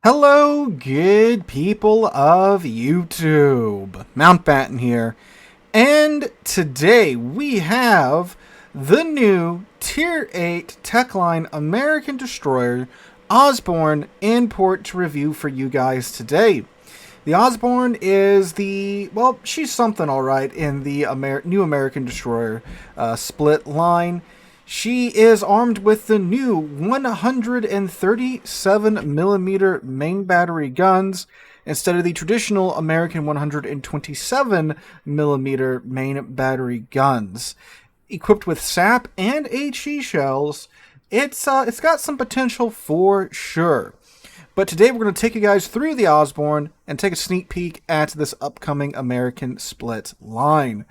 Hello, good people of YouTube. Mountbatten here, and today we have the new Tier 8 TVIII American Destroyer Osborne in port to review for you guys today. The Osborne is she's something alright in the new American Destroyer split line. She is armed with the new 137mm main battery guns instead of the traditional American 127mm main battery guns. Equipped with SAP and HE shells, it's got some potential for sure. But today we're going to take you guys through the Osborne and take a sneak peek at this upcoming American split line.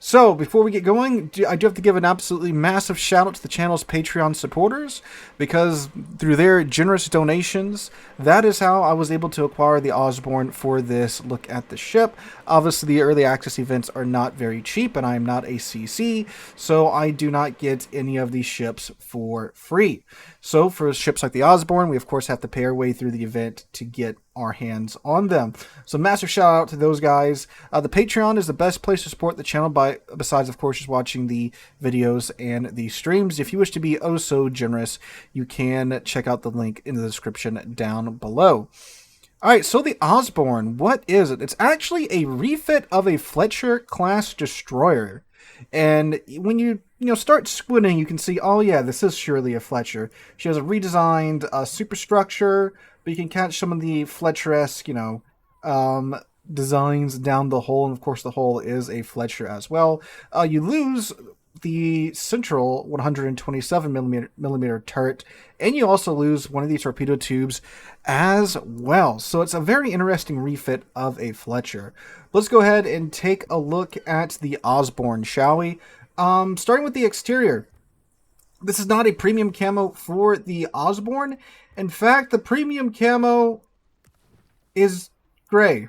So, before we get going, I do have to give an absolutely massive shout out to the channel's Patreon supporters, because through their generous donations, that is how I was able to acquire the Osborne for this look at the ship. Obviously, the early access events are not very cheap, and I am not a CC, so I do not get any of these ships for free. So, for ships like the Osborne, we of course have to pay our way through the event to get our hands on them. So massive shout out to those guys. The Patreon is the best place to support the channel, besides of course just watching the videos and the streams. If you wish to be oh so generous, you can check out the link in the description down below. Alright, so the Osborne, what is it? It's actually a refit of a Fletcher class destroyer. And when you start squinting, you can see, oh yeah, this is surely a Fletcher. She has a redesigned superstructure, but you can catch some of the Fletcher-esque, designs down the hull, and of course the hull is a Fletcher as well. You lose the central 127mm turret, and you also lose one of the torpedo tubes as well. So it's a very interesting refit of a Fletcher. Let's go ahead and take a look at the Osborne, shall we? Starting with the exterior. This is not a premium camo for the Osborne. In fact, the premium camo is gray.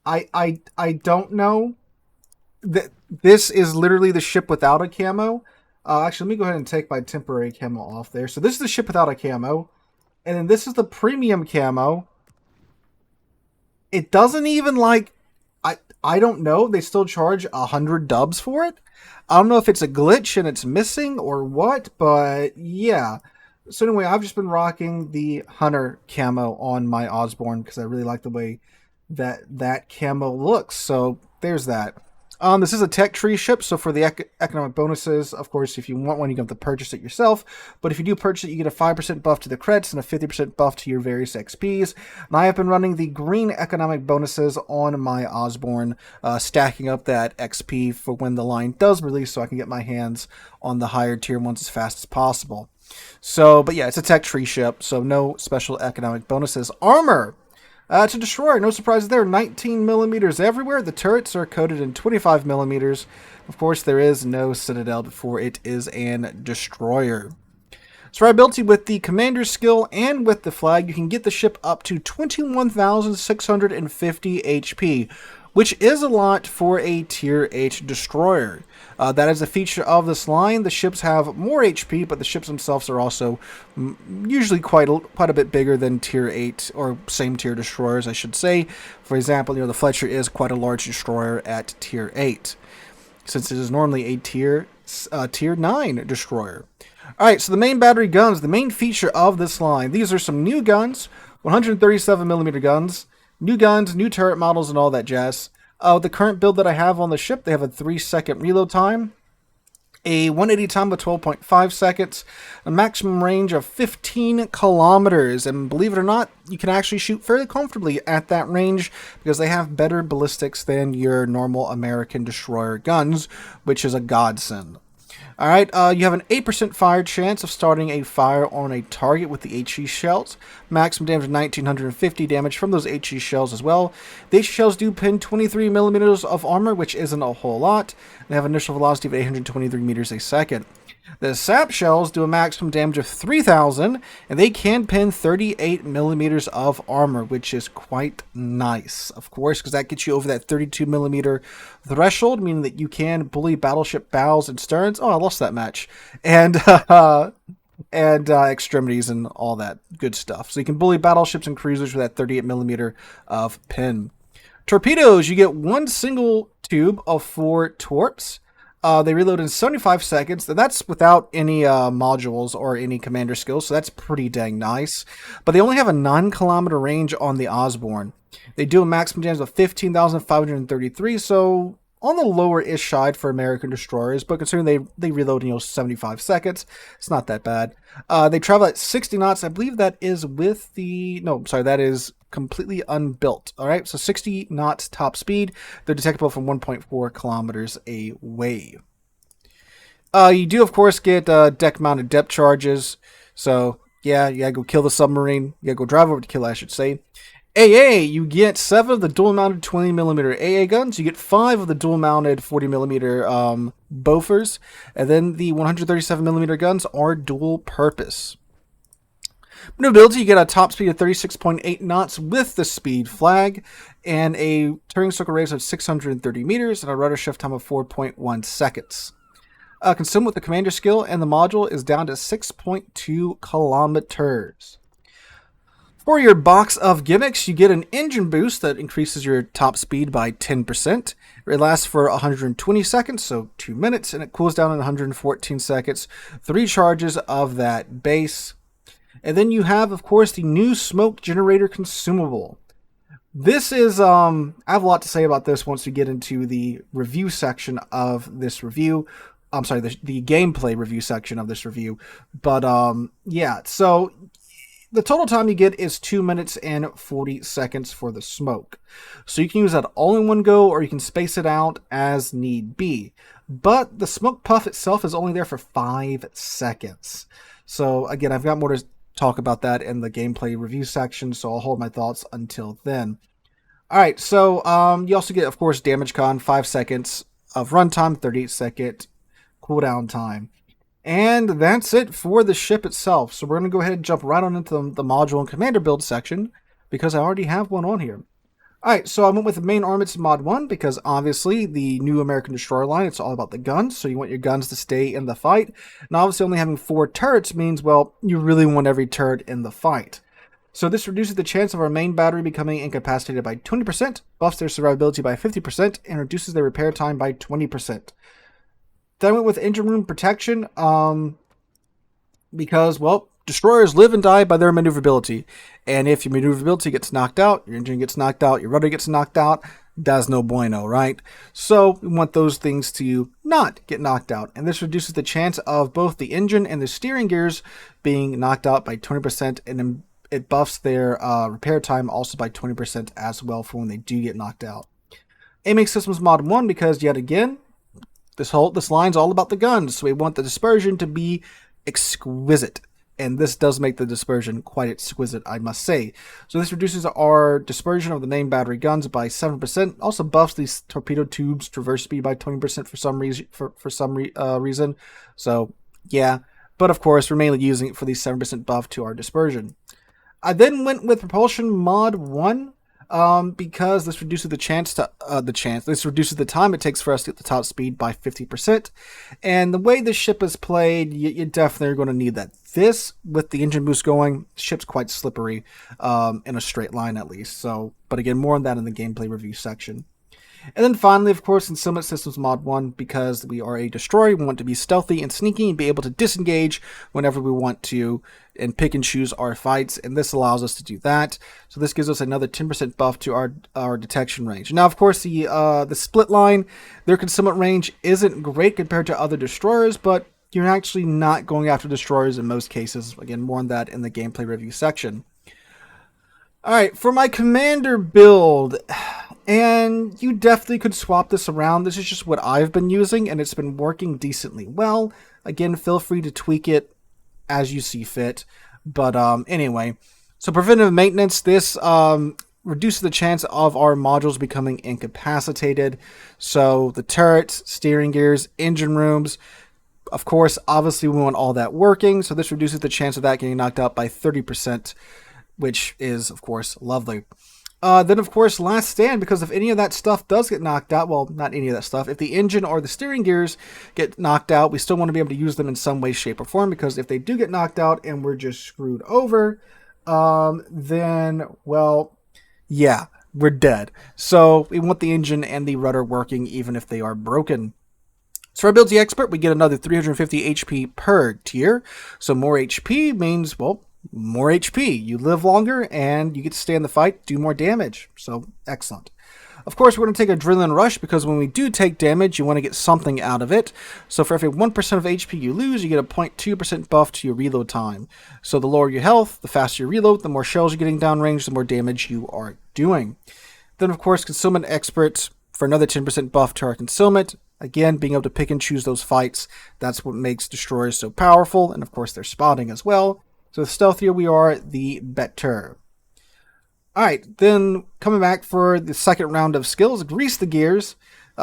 I don't know. This is literally the ship without a camo. Actually, let me go ahead and take my temporary camo off there. So this is the ship without a camo. And then this is the premium camo. It doesn't even I don't know. They still charge 100 dubs for it. I don't know if it's a glitch and it's missing or what, but yeah. So anyway, I've just been rocking the Hunter camo on my Osborne because I really like the way that camo looks. So there's that. This is a tech tree ship, so for the economic bonuses, of course, if you want one, you have to purchase it yourself. But if you do purchase it, you get a 5% buff to the credits and a 50% buff to your various XPs. And I have been running the green economic bonuses on my Osborne, stacking up that XP for when the line does release, so I can get my hands on the higher tier ones as fast as possible. So, but yeah, it's a tech tree ship, so no special economic bonuses. Armor! To Destroyer, no surprises there, 19mm everywhere. The turrets are coated in 25mm. Of course, there is no Citadel before it is an Destroyer. Survivability with the Commander's skill and with the flag, you can get the ship up to 21,650 HP, which is a lot for a Tier 8 Destroyer. That is a feature of this line. The ships have more HP, but the ships themselves are also usually quite a bit bigger than Tier 8, or same tier destroyers, I should say. For example, the Fletcher is quite a large destroyer at Tier 8, since it is normally a Tier 9 destroyer. Alright, so the main battery guns, the main feature of this line. These are some new guns, 137mm guns. New guns, new turret models, and all that jazz. The current build that I have on the ship, they have a 3-second reload time, a 180 time of 12.5 seconds, a maximum range of 15 kilometers, and believe it or not, you can actually shoot fairly comfortably at that range because they have better ballistics than your normal American destroyer guns, which is a godsend. Alright, you have an 8% fire chance of starting a fire on a target with the HE shells. Maximum damage of 1950 damage from those HE shells as well. The HE shells do pin 23mm of armor, which isn't a whole lot. They have an initial velocity of 823 meters a second. The sap shells do a maximum damage of 3,000, and they can pin 38 millimeters of armor, which is quite nice, of course, because that gets you over that 32 millimeter threshold, meaning that you can bully battleship bows and sterns. Oh, I lost that match. And and extremities and all that good stuff. So you can bully battleships and cruisers with that 38 millimeter of pin. Torpedoes, you get one single tube of 4 torps. They reload in 75 seconds. That's without any modules or any commander skills, so that's pretty dang nice. But they only have a 9-kilometer range on the Osborne. They do a maximum damage of 15,533, so on the lower-ish side for American destroyers, but considering they reload in 75 seconds, it's not that bad. They travel at 60 knots. I believe that is with the... No, sorry, that is completely unbuilt. All right, so 60 knots top speed. They're detectable from 1.4 kilometers away. You do, of course, get deck-mounted depth charges. So, yeah, you gotta go kill the submarine. You gotta go drive over to kill, I should say. AA, you get 7 of the dual-mounted 20mm AA guns. You get 5 of the dual-mounted 40mm Bofors. And then the 137mm guns are dual-purpose. Maneuverability, you get a top speed of 36.8 knots with the speed flag, and a turning circle radius of 630 meters, and a rudder shift time of 4.1 seconds. Consumed with the commander skill, and the module is down to 6.2 kilometers. For your box of gimmicks, you get an engine boost that increases your top speed by 10%. It lasts for 120 seconds, so 2 minutes, and it cools down in 114 seconds. 3 charges of that base. And then you have, of course, the new smoke generator consumable. This is, I have a lot to say about this once we get into the review section of this review. I'm sorry, the gameplay review section of this review. But, yeah, so the total time you get is 2 minutes and 40 seconds for the smoke. So you can use that all in one go, or you can space it out as need be. But the smoke puff itself is only there for 5 seconds. So, again, I've got more to talk about that in the gameplay review section, so I'll hold my thoughts until then. Alright, so you also get, of course, damage con, 5 seconds of runtime, 38-second cooldown time. And that's it for the ship itself. So we're going to go ahead and jump right on into the module and commander build section, because I already have one on here. Alright, so I went with the main armaments mod 1 because obviously the new American Destroyer line, it's all about the guns, so you want your guns to stay in the fight. And obviously only having 4 turrets means, well, you really want every turret in the fight. So this reduces the chance of our main battery becoming incapacitated by 20%, buffs their survivability by 50%, and reduces their repair time by 20%. Then I went with engine room protection, because, well, destroyers live and die by their maneuverability. And if your maneuverability gets knocked out, your engine gets knocked out, your rudder gets knocked out, that's no bueno, right? So we want those things to not get knocked out. And this reduces the chance of both the engine and the steering gears being knocked out by 20%. And then it buffs their repair time also by 20% as well for when they do get knocked out. Aiming Systems Mod 1, because yet again, this line's all about the guns. So we want the dispersion to be exquisite. And this does make the dispersion quite exquisite, I must say. So this reduces our dispersion of the main battery guns by 7%. Also buffs these torpedo tubes traverse speed by 20% for some reason. So yeah, but of course we're mainly using it for the 7% buff to our dispersion. I then went with propulsion mod 1. Because this reduces this reduces the time it takes for us to get the top speed by 50%. And the way the ship is played, you definitely are going to need that. This, with the engine boost going, the ship's quite slippery, in a straight line at least. So, but again, more on that in the gameplay review section. And then finally, of course, in Consumables Systems Mod 1, because we are a destroyer, we want to be stealthy and sneaky and be able to disengage whenever we want to and pick and choose our fights, and this allows us to do that. So this gives us another 10% buff to our detection range. Now, of course, the split line, their concealment range isn't great compared to other destroyers, but you're actually not going after destroyers in most cases. Again, more on that in the gameplay review section. Alright, for my commander build, and you definitely could swap this around. This is just what I've been using, and it's been working decently well. Again, feel free to tweak it as you see fit. But anyway, so preventive maintenance, this reduces the chance of our modules becoming incapacitated. So the turrets, steering gears, engine rooms, of course, obviously we want all that working. So this reduces the chance of that getting knocked out by 30%. Which is, of course, lovely. Then, of course, last stand, because if any of that stuff does get knocked out, well, not any of that stuff, if the engine or the steering gears get knocked out, we still want to be able to use them in some way, shape, or form, because if they do get knocked out and we're just screwed over, then, well, yeah, we're dead. So we want the engine and the rudder working even if they are broken. So for Ability Expert, we get another 350 HP per tier. So more HP means, well, more HP. You live longer and you get to stay in the fight, do more damage. So excellent. Of course, we're going to take Adrenaline Rush because when we do take damage, you want to get something out of it. So for every 1% of HP you lose, you get a 0.2% buff to your reload time. So the lower your health, the faster you reload, the more shells you're getting downrange, the more damage you are doing. Then, of course, Concealment Expert for another 10% buff to our concealment. Again, being able to pick and choose those fights, that's what makes destroyers so powerful. And of course, they're spotting as well. So the stealthier we are, the better. Alright, then coming back for the second round of skills, Grease the Gears.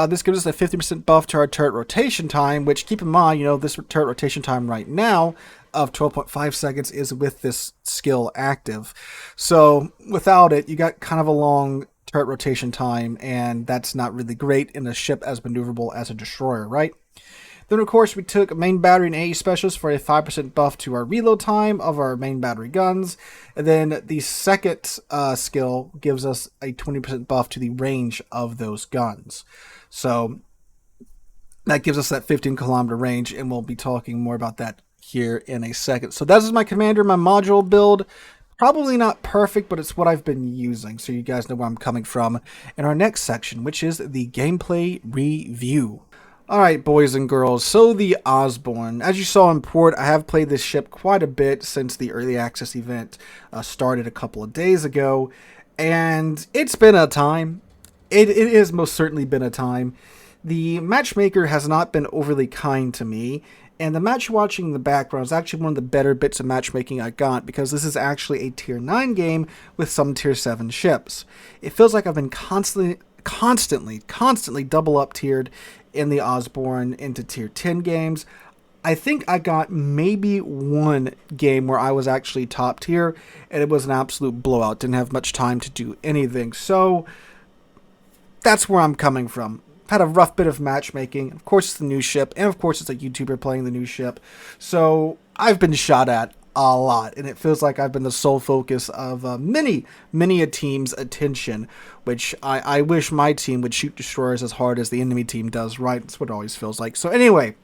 This gives us a 50% buff to our turret rotation time, which, keep in mind, this turret rotation time right now of 12.5 seconds is with this skill active. So without it, you got kind of a long turret rotation time, and that's not really great in a ship as maneuverable as a destroyer, right? Then, of course, we took Main Battery and AE Specialist for a 5% buff to our reload time of our main battery guns. And then the second skill gives us a 20% buff to the range of those guns. So that gives us that 15-kilometer range, and we'll be talking more about that here in a second. So that is my commander, my module build. Probably not perfect, but it's what I've been using, so you guys know where I'm coming from in our next section, which is the gameplay review. Alright, boys and girls, so the Osborne. As you saw in port, I have played this ship quite a bit since the early access event started a couple of days ago, and it's been a time. It has most certainly been a time. The matchmaker has not been overly kind to me, and the match watching in the background is actually one of the better bits of matchmaking I got, because this is actually a Tier 9 game with some Tier 7 ships. It feels like I've been constantly double up tiered in the Osborne into Tier 10 games. I think I got maybe one game where I was actually top tier, and it was an absolute blowout. Didn't have much time to do anything. So that's where I'm coming from. Had a rough bit of matchmaking. Of course, it's the new ship, and of course, it's a YouTuber playing the new ship. So I've been shot at a lot, and it feels like I've been the sole focus of many a team's attention, which I wish my team would shoot destroyers as hard as the enemy team does, right? That's what it always feels like. So anyway,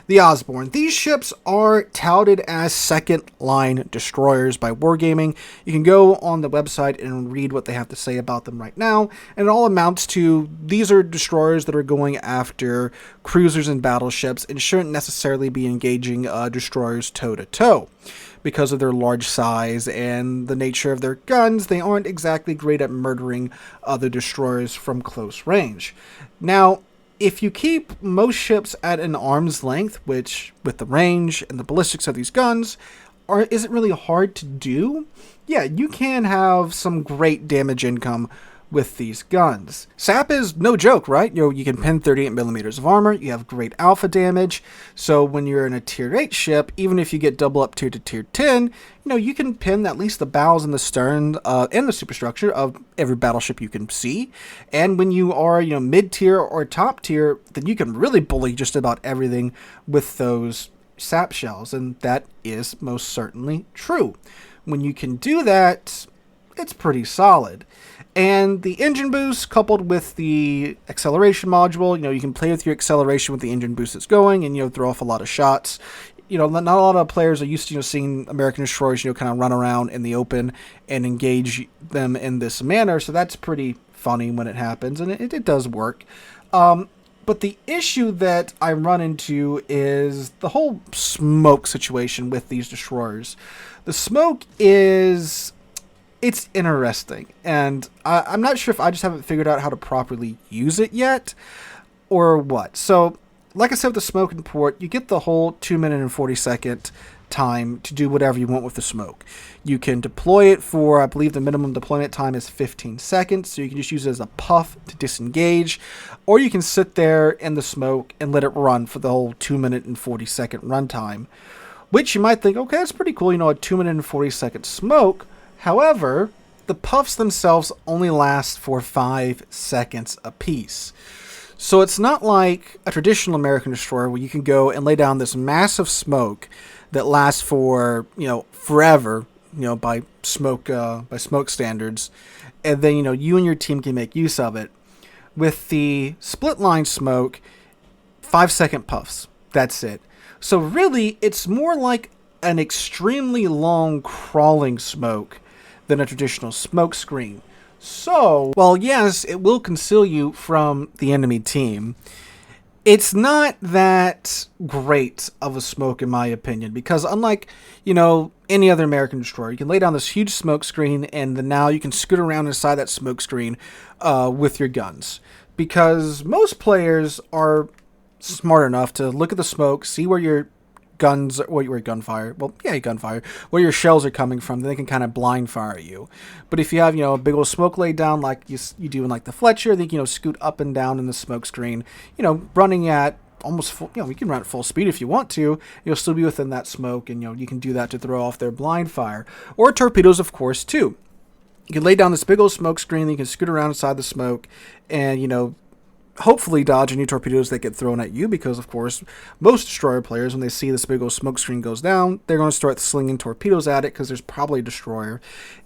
the Osborne. These ships are touted as second-line destroyers by Wargaming. You can go on the website and read what they have to say about them right now, and it all amounts to these are destroyers that are going after cruisers and battleships and shouldn't necessarily be engaging destroyers toe-to-toe. Because of their large size and the nature of their guns, they aren't exactly great at murdering other destroyers from close range. Now, if you keep most ships at an arm's length, which with the range and the ballistics of these guns, is it really hard to do? Yeah, you can have some great damage income with these guns. SAP is no joke, right? You can pin 38 millimeters of armor, you have great alpha damage, so when you're in a tier 8 ship, even if you get double up tier to tier 10, you can pin at least the bows and the stern and the superstructure of every battleship you can see, and when you are, mid-tier or top tier, then you can really bully just about everything with those SAP shells, and that is most certainly true. When you can do that, it's pretty solid. And the engine boost coupled with the acceleration module, you can play with your acceleration with the engine boost that's going and, throw off a lot of shots. Not a lot of players are used to, seeing American destroyers, kind of run around in the open and engage them in this manner. So that's pretty funny when it happens, and it does work. But the issue that I run into is the whole smoke situation with these destroyers. The smoke it's interesting, and I'm not sure if I just haven't figured out how to properly use it yet, or what. So, like I said with the smoke in port, you get the whole 2-minute and 40-second time to do whatever you want with the smoke. You can deploy it for, I believe the minimum deployment time is 15 seconds, so you can just use it as a puff to disengage, or you can sit there in the smoke and let it run for the whole 2-minute and 40-second runtime, which you might think, okay, that's pretty cool, a 2-minute and 40-second smoke. However, the puffs themselves only last for 5 seconds apiece. So it's not like a traditional American destroyer where you can go and lay down this massive smoke that lasts for, forever, by smoke standards, and then, you and your team can make use of it. With the split line smoke, 5-second puffs. That's it. So really, it's more like an extremely long crawling smoke than a traditional smoke screen. So, while yes, it will conceal you from the enemy team, it's not that great of a smoke in my opinion, because unlike, any other American destroyer, you can lay down this huge smoke screen and then now you can scoot around inside that smoke screen with your guns. Because most players are smart enough to look at the smoke, see where your gunfire, where your shells are coming from, then they can kind of blind fire you. But if you have, a big old smoke laid down like you do in like the Fletcher, then you can, scoot up and down in the smoke screen, running at almost full, you can run at full speed if you want to. You'll still be within that smoke, and, you can do that to throw off their blind fire. Or torpedoes, of course, too. You can lay down this big old smoke screen, then you can scoot around inside the smoke and, hopefully dodge any torpedoes that get thrown at you, because of course most destroyer players, when they see this big old smoke screen goes down, they're going to start slinging torpedoes at it because there's probably a destroyer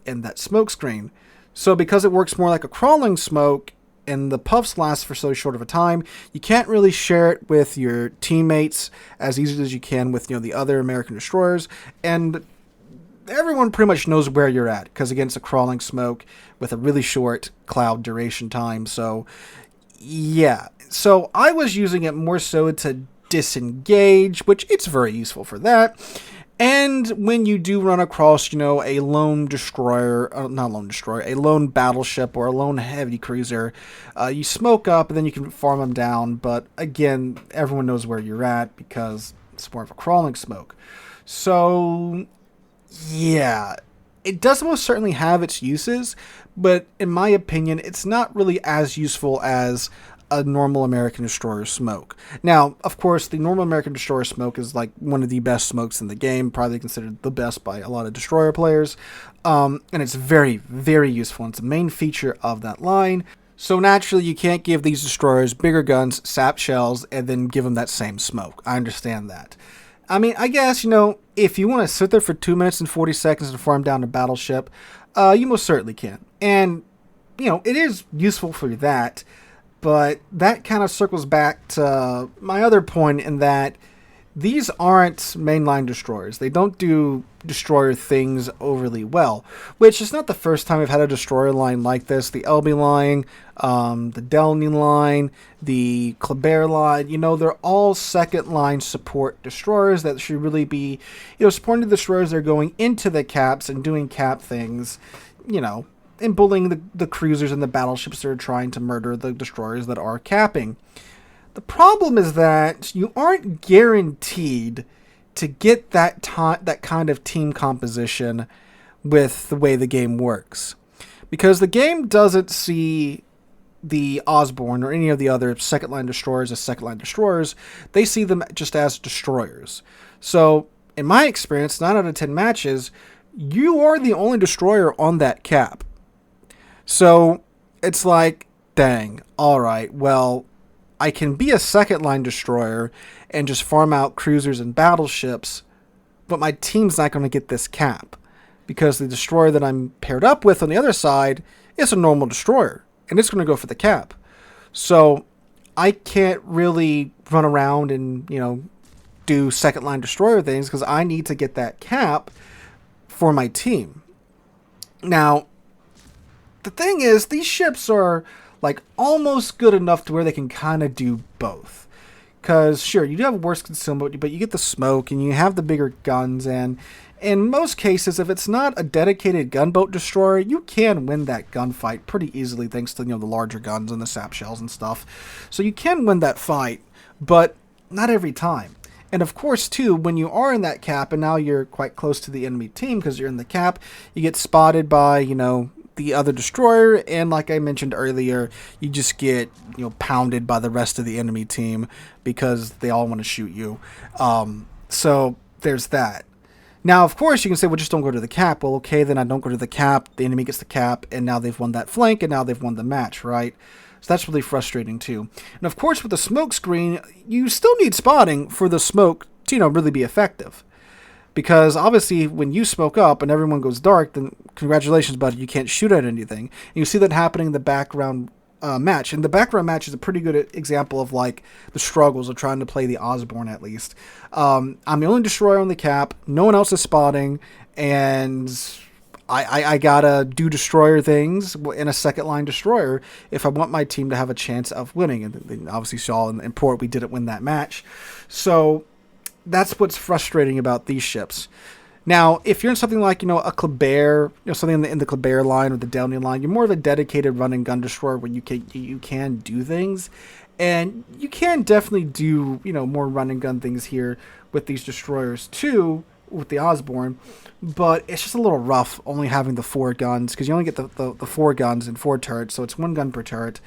in that smoke screen. So because it works more like a crawling smoke and the puffs last for so short of a time, you can't really share it with your teammates as easily as you can with the other American destroyers, and everyone pretty much knows where you're at because again, it's a crawling smoke with a really short cloud duration time. So yeah, so I was using it more so to disengage, which it's very useful for that. And when you do run across, a lone destroyer, a lone battleship or a lone heavy cruiser, you smoke up and then you can farm them down. But again, everyone knows where you're at because it's more of a crawling smoke. So yeah, it does most certainly have its uses, but in my opinion, it's not really as useful as a normal American destroyer smoke. Now, of course, the normal American destroyer smoke is like one of the best smokes in the game, probably considered the best by a lot of destroyer players, and it's very, very useful. It's a main feature of that line. So naturally, you can't give these destroyers bigger guns, sap shells, and then give them that same smoke. I understand that. I mean, I guess, if you want to sit there for 2 minutes and 40 seconds and farm down a battleship, you most certainly can. And, it is useful for that, but that kind of circles back to my other point in that these aren't mainline destroyers. They don't do destroyer things overly well, which is not the first time we've had a destroyer line like this. The Elbe line, the Delny line, the Kleber line, they're all second line support destroyers that should really be, supporting the destroyers that are going into the caps and doing cap things, and bullying the cruisers and the battleships that are trying to murder the destroyers that are capping. The problem is that you aren't guaranteed to get that kind of team composition with the way the game works. Because the game doesn't see the Osborne or any of the other second-line destroyers as second-line destroyers. They see them just as destroyers. So, in my experience, 9 out of 10 matches, you are the only destroyer on that cap. So, it's like, dang, alright, well, I can be a second-line destroyer and just farm out cruisers and battleships, but my team's not going to get this cap because the destroyer that I'm paired up with on the other side is a normal destroyer, and it's going to go for the cap. So I can't really run around and, do second-line destroyer things because I need to get that cap for my team. Now, the thing is, these ships are like almost good enough to where they can kind of do both. Because sure, you do have worse consumable, but you get the smoke and you have the bigger guns, and in most cases, if it's not a dedicated gunboat destroyer, you can win that gunfight pretty easily thanks to the larger guns and the sap shells and stuff. So you can win that fight, but not every time. And of course, too, when you are in that cap and now you're quite close to the enemy team because you're in the cap, you get spotted by, the other destroyer, and like I mentioned earlier, you just get pounded by the rest of the enemy team because they all want to shoot you. So there's that. Now, of course, you can say, well, just don't go to the cap. Well, okay, then I don't go to the cap. The enemy gets the cap, and now they've won that flank, and now they've won the match, right? So that's really frustrating, too. And, of course, with the smoke screen, you still need spotting for the smoke to, really be effective. Because, obviously, when you smoke up and everyone goes dark, then congratulations, buddy, you can't shoot at anything. And you see that happening in the background match. And the background match is a pretty good example of like the struggles of trying to play the Osborne, at least. I'm the only destroyer on the cap. No one else is spotting. And I gotta do destroyer things in a second line destroyer if I want my team to have a chance of winning. And then obviously saw in Port we didn't win that match. So that's what's frustrating about these ships. Now, if you're in something like, a Kleber, something in the Kleber line or the Downey line, you're more of a dedicated run and gun destroyer where you can do things. And you can definitely do, more run and gun things here with these destroyers too, with the Osborne. But it's just a little rough only having the 4 guns, because you only get the 4 guns and 4 turrets, so it's 1 gun per turret.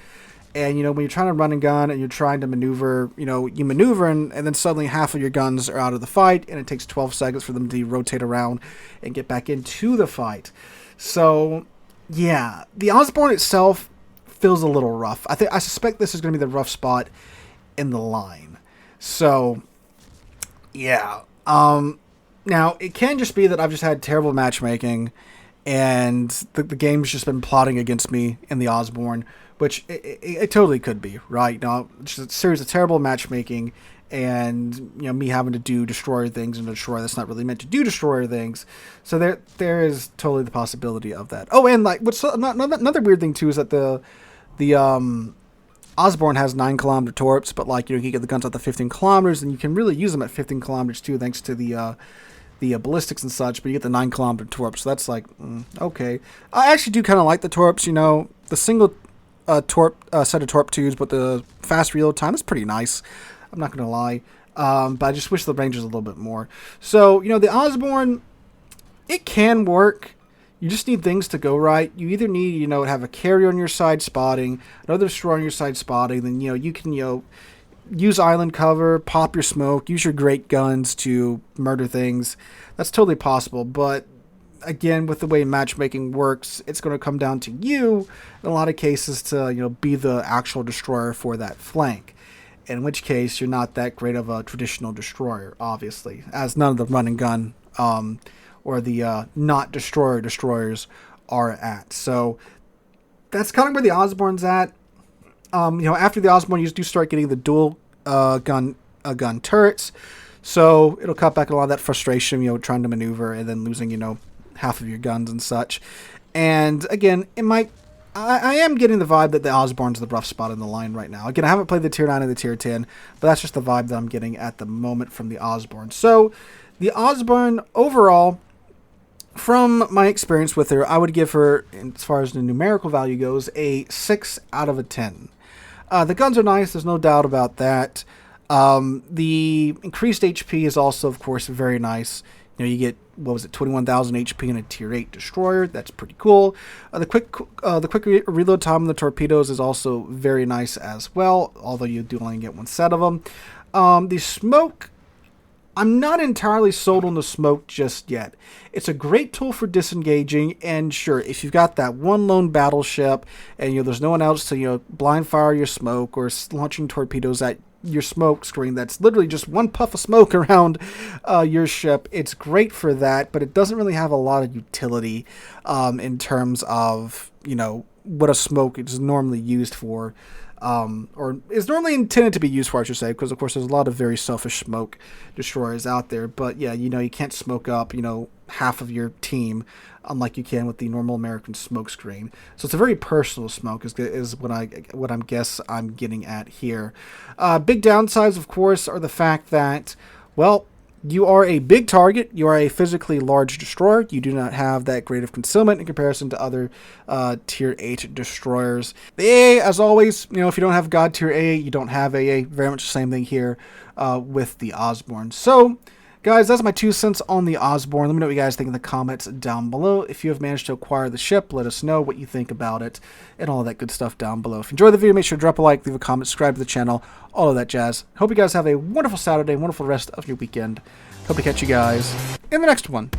And, when you're trying to run and gun and you're trying to maneuver, you maneuver and then suddenly half of your guns are out of the fight and it takes 12 seconds for them to rotate around and get back into the fight. So, yeah, the Osborne itself feels a little rough. I suspect this is going to be the rough spot in the line. So, yeah. Now, it can just be that I've just had terrible matchmaking and the game's just been plotting against me in the Osborne, which it totally could be, right? Now, just a series of terrible matchmaking and, me having to do destroyer things in a destroyer that's not really meant to do destroyer things. So there is totally the possibility of that. Oh, and like what's another weird thing too is that the Osborne has 9-kilometer torps, but like, you can get the guns out to 15 kilometers and you can really use them at 15 kilometers too, thanks to the ballistics and such, but you get the 9-kilometer torps. So that's like, okay. I actually do kind of like the torps, the single set of torp 2s, but the fast reload time is pretty nice. I'm not going to lie. But I just wish the range was a little bit more. So, the Osborne, it can work. You just need things to go right. You either need, to have a carrier on your side spotting, another destroyer on your side spotting, then, you can, use island cover, pop your smoke, use your great guns to murder things. That's totally possible, but again, with the way matchmaking works, it's going to come down to you in a lot of cases to, be the actual destroyer for that flank. In which case, you're not that great of a traditional destroyer, obviously, as none of the run and gun or the not destroyers are at. So that's kind of where the Osborne's at. After the Osborne, you do start getting the dual gun turrets. So it'll cut back a lot of that frustration, trying to maneuver and then losing, half of your guns and such. And again, I am getting the vibe that the Osborne's the rough spot in the line right now. Again, I haven't played the tier 9 and the tier 10, but that's just the vibe that I'm getting at the moment from the Osborne. So the Osborne overall, from my experience with her, I would give her, as far as the numerical value goes, a 6 out of a 10. The guns are nice, there's no doubt about that. The increased HP is also, of course, very nice. You get, 21,000 HP in a tier 8 destroyer. That's pretty cool. The quick reload time on the torpedoes is also very nice as well, although you do only get 1 set of them. The smoke, I'm not entirely sold on the smoke just yet. It's a great tool for disengaging, and sure, if you've got that one lone battleship and there's no one else to blind fire your smoke or launching torpedoes at your smoke screen that's literally just one puff of smoke around your ship, it's great for that, but it doesn't really have a lot of utility in terms of what a smoke is normally used for, or is normally intended to be used for, I should say, because of course there's a lot of very selfish smoke destroyers out there. But yeah, you can't smoke up half of your team unlike you can with the normal American smoke screen. So it's a very personal smoke is what I'm guess I'm getting at here. Big downsides, of course, are the fact that, well, you are a big target. You are a physically large destroyer. You do not have that great of concealment in comparison to other tier 8 destroyers. The AA, as always, if you don't have God tier AA, you don't have AA. Very much the same thing here with the Osborne. So Guys, that's my 2 cents on the Osborne. Let me know what you guys think in the comments down below. If you have managed to acquire the ship, let us know what you think about it and all of that good stuff down below. If you enjoyed the video, make sure to drop a like, leave a comment, subscribe to the channel, all of that jazz. Hope you guys have a wonderful Saturday, wonderful rest of your weekend. Hope to catch you guys in the next one.